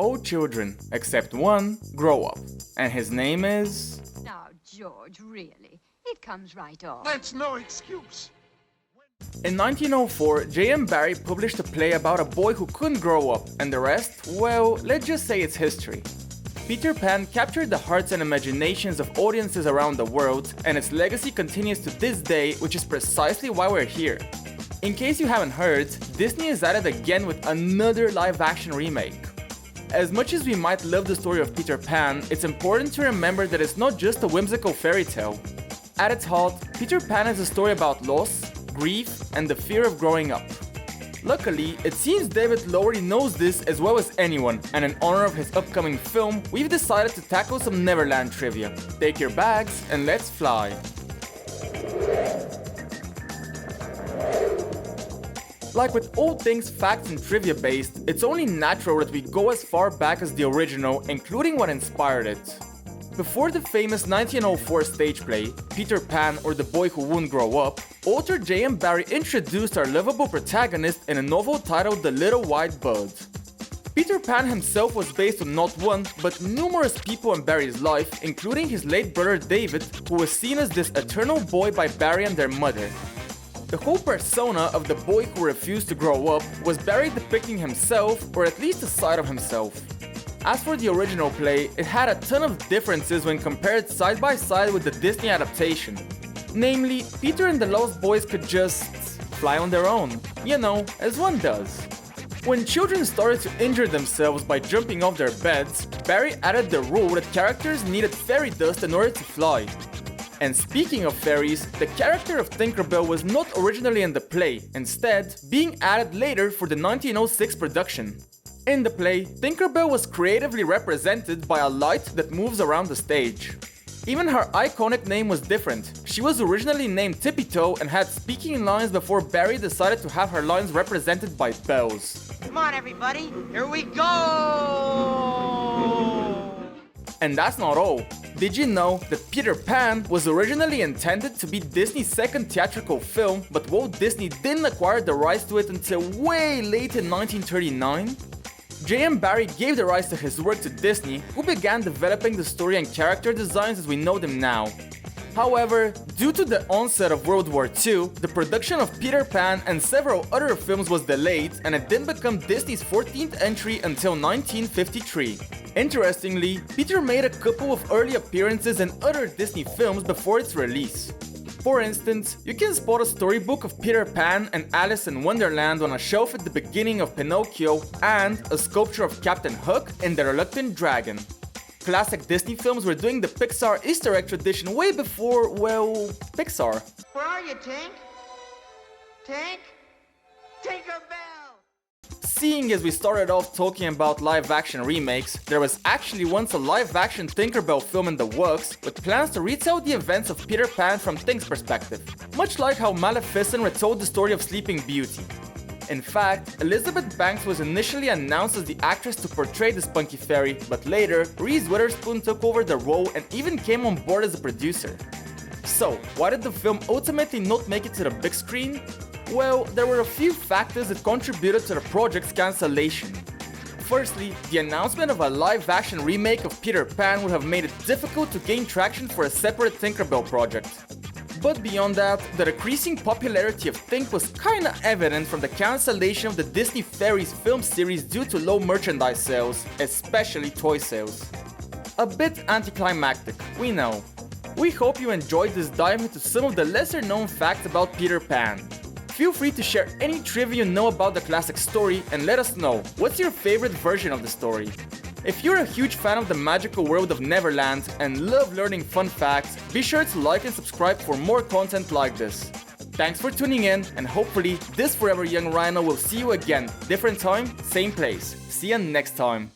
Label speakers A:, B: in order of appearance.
A: All children, except one, grow up. And his name is...
B: Now, George, really, it comes right off.
C: That's no excuse.
A: In 1904, J.M. Barrie published a play about a boy who couldn't grow up, and the rest, well, let's just say it's history. Peter Pan captured the hearts and imaginations of audiences around the world, and its legacy continues to this day, which is precisely why we're here. In case you haven't heard, Disney is at it again with another live-action remake. As much as we might love the story of Peter Pan, it's important to remember that it's not just a whimsical fairy tale. At its heart, Peter Pan is a story about loss, grief, and the fear of growing up. Luckily, it seems David Lowery knows this as well as anyone, and in honor of his upcoming film, we've decided to tackle some Neverland trivia. Take your bags and let's fly. Like with all things facts and trivia based, it's only natural that we go as far back as the original, including what inspired it. Before the famous 1904 stage play, Peter Pan or the Boy Who Wouldn't Grow Up, author J.M. Barrie introduced our lovable protagonist in a novel titled The Little White Bird. Peter Pan himself was based on not one, but numerous people in Barrie's life, including his late brother David, who was seen as this eternal boy by Barrie and their mother. The whole persona of the boy who refused to grow up was Barrie depicting himself, or at least a side of himself. As for the original play, it had a ton of differences when compared side by side with the Disney adaptation. Namely, Peter and the Lost Boys could just fly on their own, you know, as one does. When children started to injure themselves by jumping off their beds, Barrie added the rule that characters needed fairy dust in order to fly. And speaking of fairies, the character of Tinkerbell was not originally in the play, instead being added later for the 1906 production. In the play, Tinkerbell was creatively represented by a light that moves around the stage. Even her iconic name was different. She was originally named Tippy Toe and had speaking lines before Barrie decided to have her lines represented by bells.
D: Come on, everybody, here we go!
A: And that's not all. Did you know that Peter Pan was originally intended to be Disney's second theatrical film, but Walt Disney didn't acquire the rights to it until way late in 1939? J.M. Barrie gave the rights to his work to Disney, who began developing the story and character designs as we know them now. However, due to the onset of World War II, the production of Peter Pan and several other films was delayed, and it didn't become Disney's 14th entry until 1953. Interestingly, Peter made a couple of early appearances in other Disney films before its release. For instance, you can spot a storybook of Peter Pan and Alice in Wonderland on a shelf at the beginning of Pinocchio, and a sculpture of Captain Hook in The Reluctant Dragon. Classic Disney films were doing the Pixar Easter egg tradition way before, well, Pixar.
D: Where are you, Tink? Tink? Tinkerbell!
A: Seeing as we started off talking about live-action remakes, there was actually once a live-action Tinkerbell film in the works, with plans to retell the events of Peter Pan from Tink's perspective, much like how Maleficent retold the story of Sleeping Beauty. In fact, Elizabeth Banks was initially announced as the actress to portray the spunky fairy, but later, Reese Witherspoon took over the role and even came on board as a producer. So, why did the film ultimately not make it to the big screen? Well, there were a few factors that contributed to the project's cancellation. Firstly, the announcement of a live-action remake of Peter Pan would have made it difficult to gain traction for a separate Tinkerbell project. But beyond that, the decreasing popularity of Tink was kinda evident from the cancellation of the Disney Fairies film series due to low merchandise sales, especially toy sales. A bit anticlimactic, we know. We hope you enjoyed this dive into some of the lesser known facts about Peter Pan. Feel free to share any trivia you know about the classic story and let us know, what's your favorite version of the story? If you're a huge fan of the magical world of Neverland and love learning fun facts, be sure to like and subscribe for more content like this. Thanks for tuning in, and hopefully this Forever Young Rhino will see you again, different time, same place. See you next time.